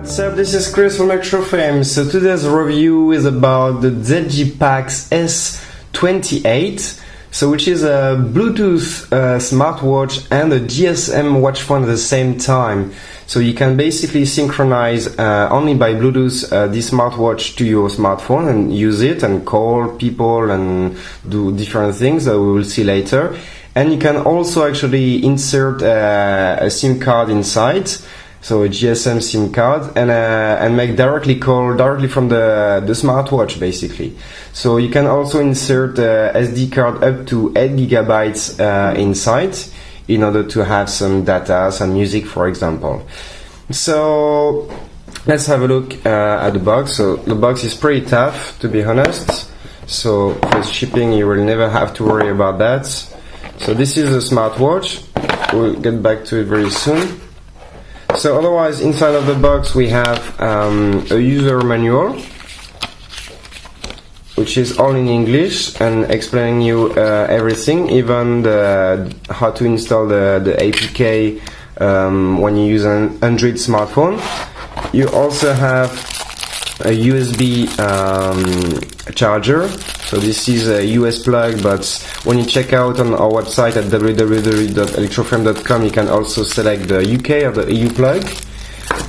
What's up, this is Chris from ElectroFame. So today's review is about the ZGPAX S28, which is a Bluetooth smartwatch and a GSM watch phone at the same time. So you can basically synchronize only by Bluetooth this smartwatch to your smartphone and use it and call people and do different things that we will see later. And you can also actually insert a SIM card inside. So a GSM SIM card and make call directly from the smartwatch basically. So you can also insert a SD card up to 8 gigabytes inside in order to have some data, some music for example. So let's have a look at the box. So the box is pretty tough, to be honest. So for shipping you will never have to worry about that. So this is a smartwatch. We'll get back to it very soon. So otherwise, inside of the box we have a user manual, which is all in English and explaining you everything, even how to install the APK when you use an Android smartphone. You also have a USB charger. So this is a US plug, but when you check out on our website at www.electrofame.com you can also select the UK or the EU plug.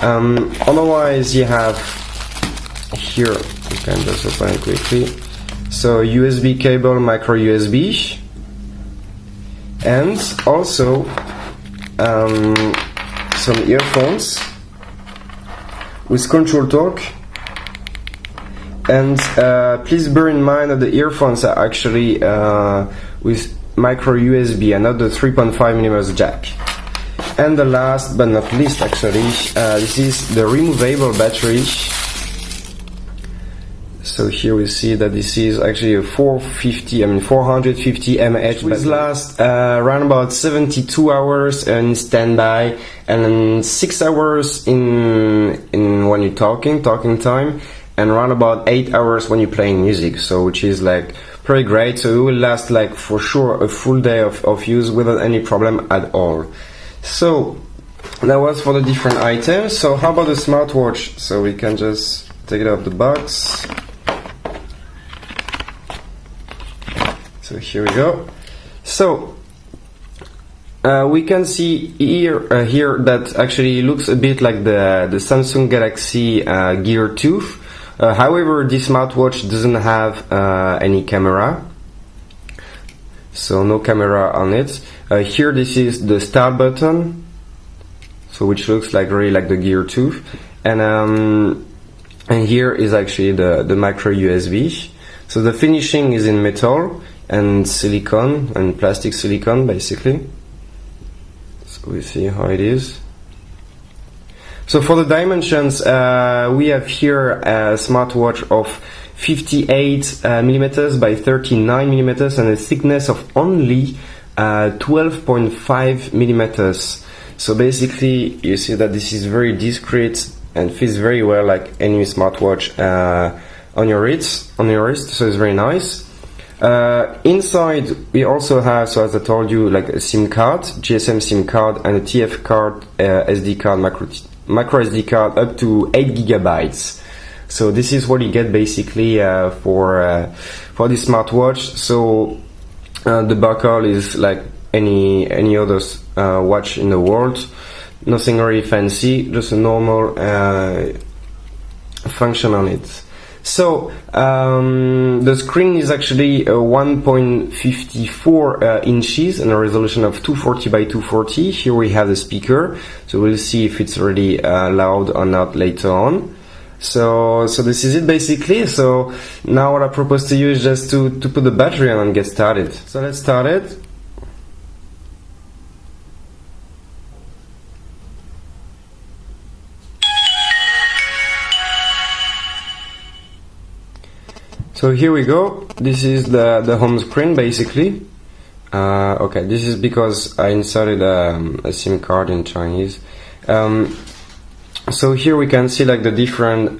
Otherwise you have here, you can just open it quickly, so USB cable, micro USB, and also some earphones with control torque. And please bear in mind that the earphones are actually with micro USB and not the 3.5mm jack. And the last but not least, actually, this is the removable battery. So here we see that this is actually a 450 mAh battery. It lasts around about 72 hours in standby and 6 hours in when you're talking time, and around about 8 hours when you're playing music, so which is like pretty great. So it will last like for sure a full day of use without any problem at all. So that was for the different items. So how about the smartwatch? So we can just take it out of the box. So here we go. So we can see here that actually looks a bit like the Samsung Galaxy Gear 2. However, this smartwatch doesn't have any camera, so no camera on it. Here this is the start button, so which looks like really like the Gear 2, and here is actually the micro USB. So the finishing is in metal and silicone and plastic silicone basically. So we see how it is. So for the dimensions, we have here a smartwatch of 58mm by 39mm and a thickness of only 12.5mm. So basically you see that this is very discreet and fits very well like any smartwatch on your wrist, so it's very nice. Inside we also have, so as I told you, like a SIM card, GSM SIM card, and a TF card, SD card, micro SD card up to 8 gigabytes. So this is what you get basically for this smartwatch. So the buckle is like any other watch in the world, nothing very fancy, just a normal function on it. So the screen is actually 1.54 inches and a resolution of 240 by 240. Here we have the speaker, so we'll see if it's really loud or not later on. So this is it basically. So now what I propose to you is just to put the battery on and get started. So let's start it. So here we go. This is the home screen basically. Okay, this is because I inserted a SIM card in Chinese. So here we can see like the different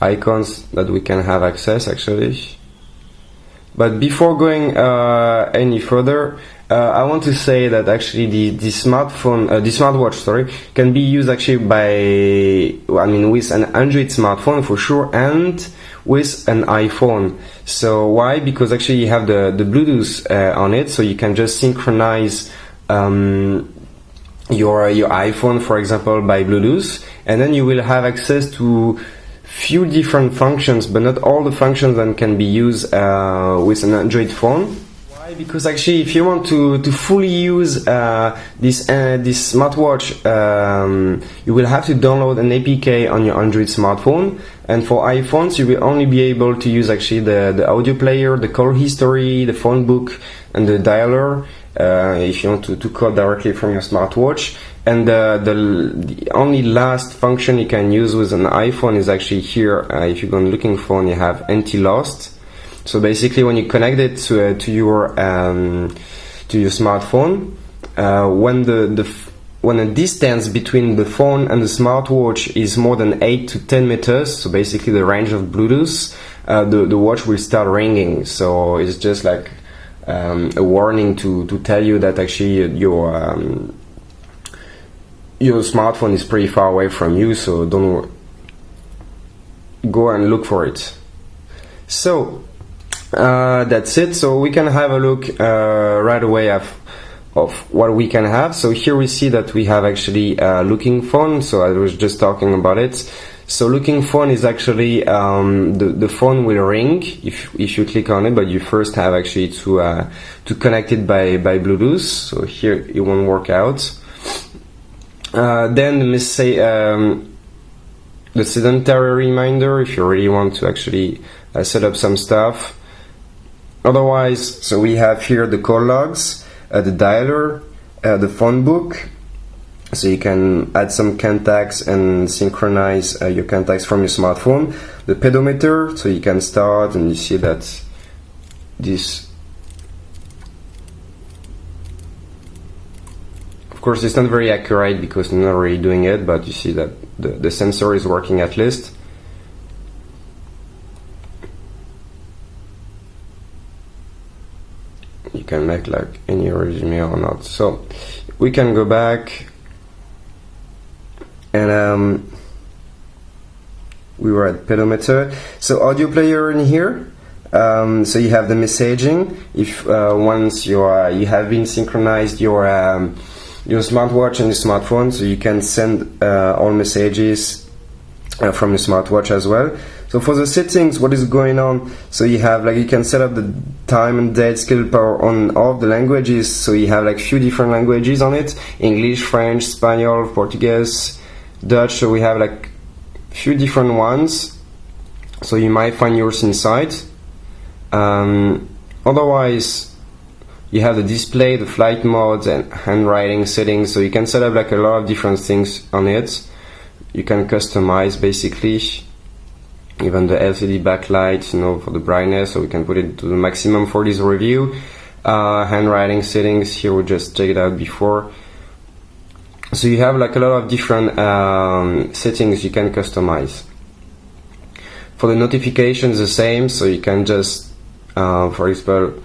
icons that we can have access actually. But before going any further, I want to say that actually the smartwatch, sorry, can be used actually with an Android smartphone for sure, and with an iPhone. So why? Because actually you have the Bluetooth on it, so you can just synchronize your iPhone, for example, by Bluetooth, and then you will have access to few different functions, but not all the functions that can be used with an Android phone. Why? Because actually, if you want to fully use this smartwatch, you will have to download an APK on your Android smartphone. And for iPhones, you will only be able to use actually the audio player, the call history, the phone book, and the dialer. If you want to call directly from your smartwatch. And the only last function you can use with an iPhone is actually here. If you go on looking phone, you have anti-lost. So basically, when you connect it to your smartphone, when the distance between the phone and the smartwatch is more than 8 to 10 meters, so basically the range of Bluetooth, the watch will start ringing. So it's just like a warning to tell you that actually your smartphone is pretty far away from you, so don't go and look for it. So that's it. So we can have a look right away of what we can have. So here we see that we have actually looking phone. So I was just talking about it. So looking phone is actually the phone will ring if you click on it, but you first have actually to connect it by Bluetooth. So here it won't work out. Then let's say the sedentary reminder if you really want to actually set up some stuff. Otherwise, so we have here the call logs, the dialer, the phone book. So you can add some contacts and synchronize your contacts from your smartphone. The pedometer, so you can start and you see that this, of course it's not very accurate because you're not really doing it, but you see that the sensor is working at least. You can make like any resume or not. So we can go back. And we were at pedometer. So audio player in here. So you have the messaging. If once you have been synchronized your smartwatch and your smartphone, so you can send all messages from your smartwatch as well. So for the settings, what is going on? So you have like you can set up the time and date, schedule power on all of the languages. So you have like few different languages on it: English, French, Spanish, Portuguese, Dutch. So we have like few different ones, so you might find yours inside. Otherwise you have the display, the flight modes, and handwriting settings, so you can set up like a lot of different things on it. You can customize basically even the LCD backlight, for the brightness, so we can put it to the maximum for this review. Handwriting settings, here we just checked it out before. So you have like a lot of different settings you can customize. For the notifications, the same. So you can just, for example,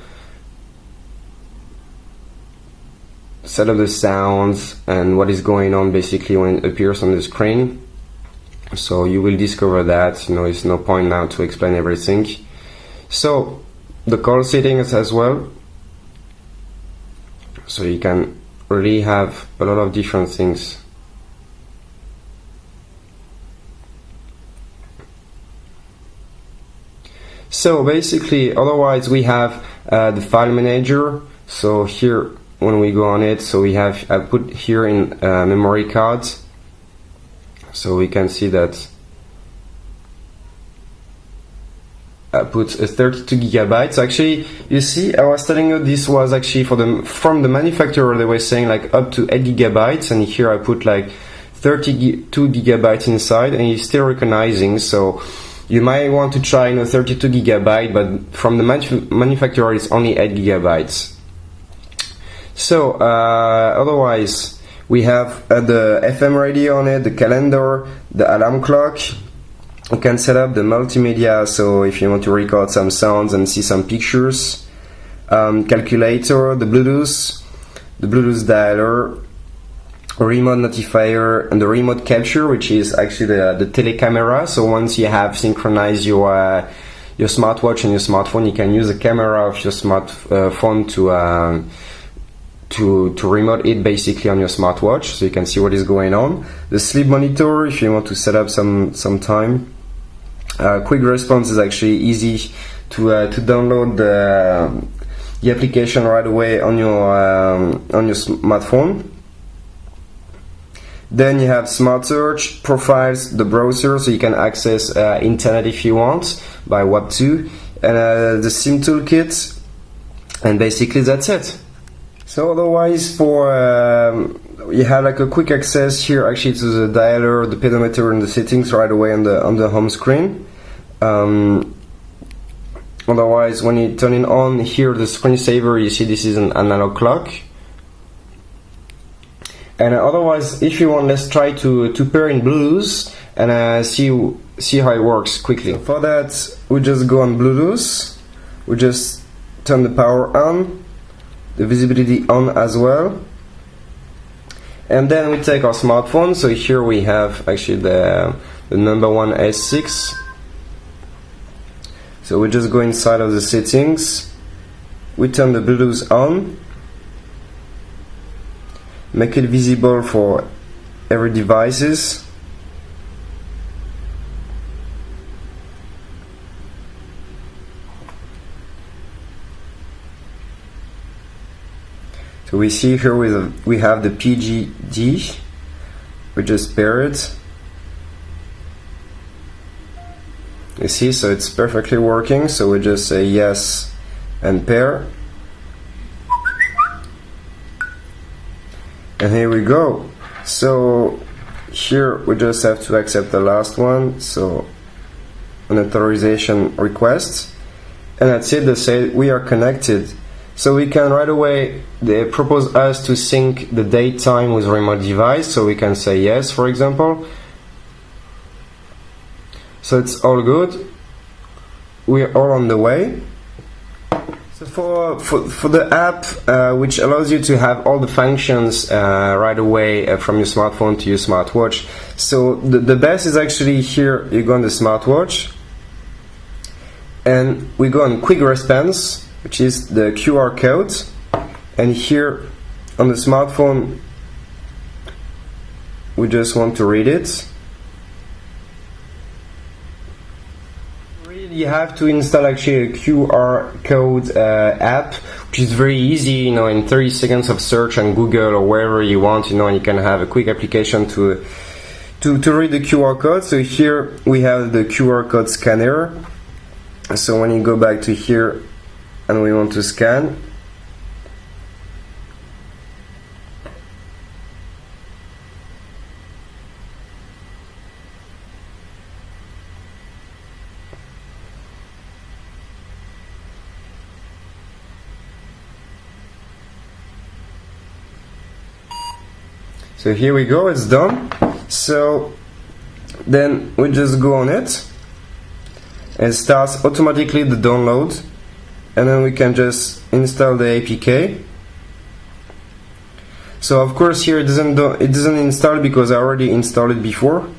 set up the sounds and what is going on basically when it appears on the screen. So you will discover that. It's no point now to explain everything. So the call settings as well. So you can really have a lot of different things. So basically, otherwise we have the file manager. So here, when we go on it, so we have, I put here in memory cards. So we can see that I put a 32 gigabytes. Actually, you see, I was telling you this was actually from the manufacturer. They were saying like up to 8 gigabytes, and here I put like 32 gigabytes inside, and it's still recognizing. So you might want to try 32 gigabyte, but from the manufacturer it's only 8 gigabytes. So otherwise we have the FM radio on it, the calendar, the alarm clock. You can set up the multimedia, so if you want to record some sounds and see some pictures. calculator, the Bluetooth dialer, remote notifier, and the remote capture, which is actually the telecamera. So once you have synchronized your smartwatch and your smartphone, you can use the camera of your smartphone to remote it basically on your smartwatch, so you can see what is going on. The sleep monitor, if you want to set up some time. Quick response is actually easy to download the application right away on your smartphone. Then you have Smart Search, Profiles, the browser, so you can access internet if you want by Web 2, and the SIM toolkit, and basically that's it. So otherwise, you have like a quick access here actually to the dialer, the pedometer, and the settings right away on the home screen. Otherwise, when you turn it on here, the screensaver, you see this is an analog clock. And otherwise, if you want, let's try to pair in Bluetooth and see how it works quickly. So for that, we just go on Bluetooth. We just turn the power on, the visibility on as well, and then we take our smartphone. So here we have actually the number one S6. So we just go inside of the settings, we turn the Bluetooth on, make it visible for every devices. So we see here we have the PGD, we just pair it. You see, so it's perfectly working, so we just say yes and pair. And here we go. So here we just have to accept the last one, so an authorization request, and that's it. They say we are connected. So we can right away, they propose us to sync the date time with remote device, so we can say yes, for example. So it's all good. We're all on the way. So for the app, which allows you to have all the functions right away from your smartphone to your smartwatch. So the best is actually here, you go on the smartwatch, and we go on quick response, which is the QR code, and here on the smartphone we just want to read it. You have to install actually a QR code app, which is very easy, you know, in 30 seconds of search on Google or wherever you want, you know, and you can have a quick application to read the QR code. So here we have the QR code scanner. So when you go back to here and we want to scan, so here we go, it's done. So then we just go on it, and it starts automatically the download, and then we can just install the APK. So of course here it doesn't install because I already installed it before,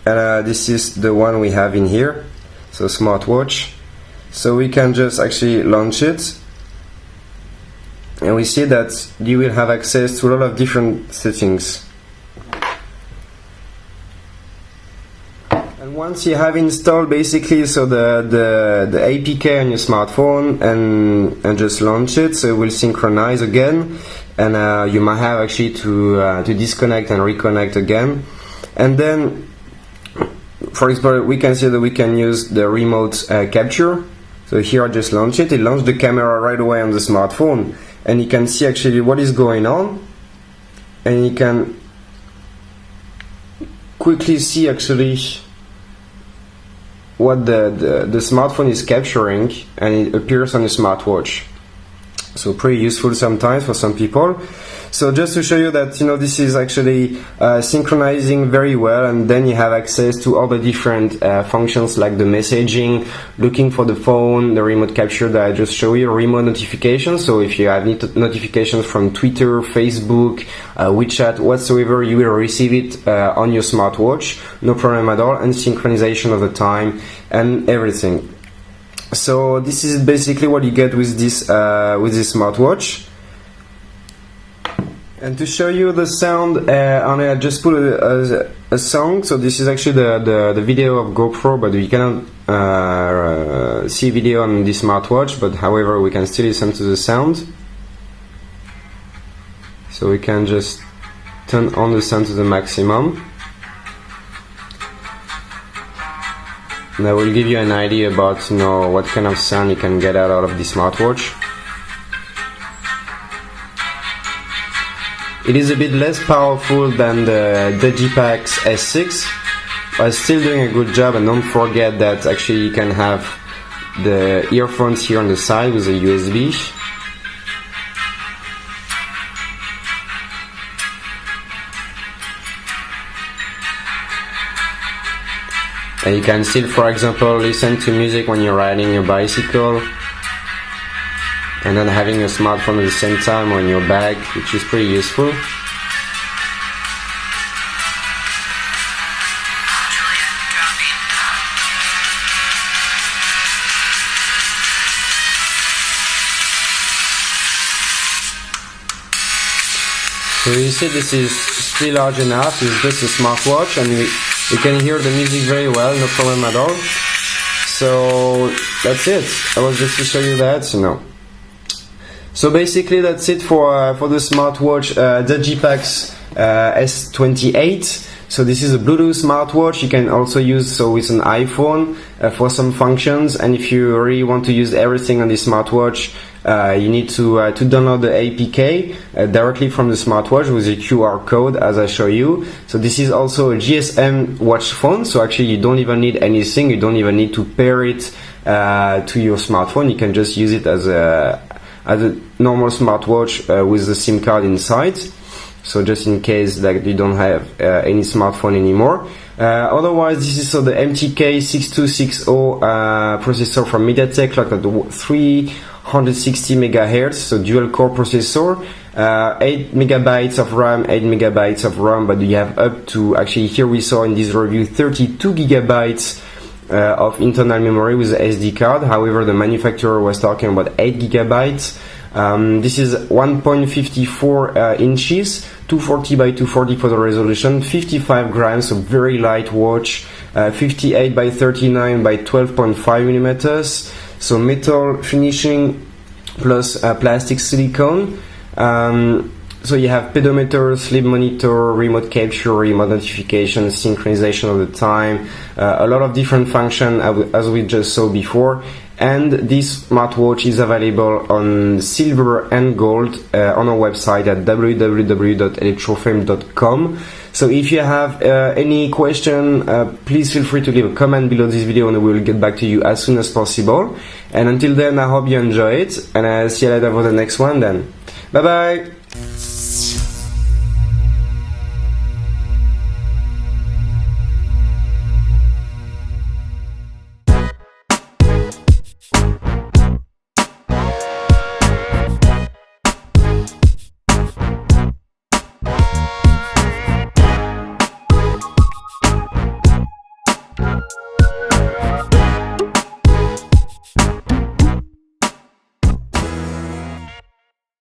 and this is the one we have in here, so Smartwatch. So we can just actually launch it, and we see that you will have access to a lot of different settings. And once you have installed basically so the APK on your smartphone and just launch it, so it will synchronize again, and you might have actually to disconnect and reconnect again. And then, for example, we can see that we can use the remote capture. So here I just launch it, it launched the camera right away on the smartphone, and you can see actually what is going on, and you can quickly see actually what the smartphone is capturing, and it appears on the smartwatch. So pretty useful sometimes for some people. So just to show you that, you know, this is actually synchronizing very well, and then you have access to all the different functions like the messaging, looking for the phone, the remote capture that I just showed you, remote notifications. So if you have notifications from Twitter, Facebook, WeChat, whatsoever, you will receive it on your smartwatch, no problem at all, and synchronization of the time and everything. So this is basically what you get with this smartwatch. And to show you the sound, I just put a song. So this is actually the video of GoPro, but we cannot see video on this smartwatch. But however, we can still listen to the sound. So we can just turn on the sound to the maximum. And I will give you an idea about, you know, what kind of sound you can get out of this smartwatch. It is a bit less powerful than the ZGPAX S6, but still doing a good job. And don't forget that actually you can have the earphones here on the side with a USB. And you can still, for example, listen to music when you're riding your bicycle, and then having a smartphone at the same time on your bag, which is pretty useful. So you see, this is still large enough. It's just a smartwatch, and you can hear the music very well, no problem at all. So that's it. I was just to show you that, you know. So basically that's it for the smartwatch ZGPAX S28. So this is a Bluetooth smartwatch. You can also use with an iPhone for some functions, and if you really want to use everything on this smartwatch, you need to download the APK directly from the smartwatch with a QR code, as I show you. So this is also a GSM watch phone, so actually you don't even need anything. You don't even need to pair it to your smartphone. You can just use it as a normal smartwatch with the SIM card inside. So just in case that you don't have any smartphone anymore. Otherwise, this is the MTK6260 processor from MediaTek, like at 360 MHz, so dual core processor, 8 megabytes of RAM, 8 megabytes of RAM, but you have up to, actually here we saw in this review, 32 gigabytes of internal memory with the SD card. However, the manufacturer was talking about 8 gigabytes. This is 1.54 inches, 240 by 240 for the resolution, 55 grams, so very light watch, 58 by 39 by 12.5 millimeters, so metal finishing plus plastic silicone. So you have pedometer, sleep monitor, remote capture, remote notification, synchronization of the time, a lot of different functions as we just saw before. And this smartwatch is available on silver and gold on our website at www.electrofame.com. So if you have any question, please feel free to leave a comment below this video, and we will get back to you as soon as possible. And until then, I hope you enjoy it, and I'll see you later for the next one then. Bye bye!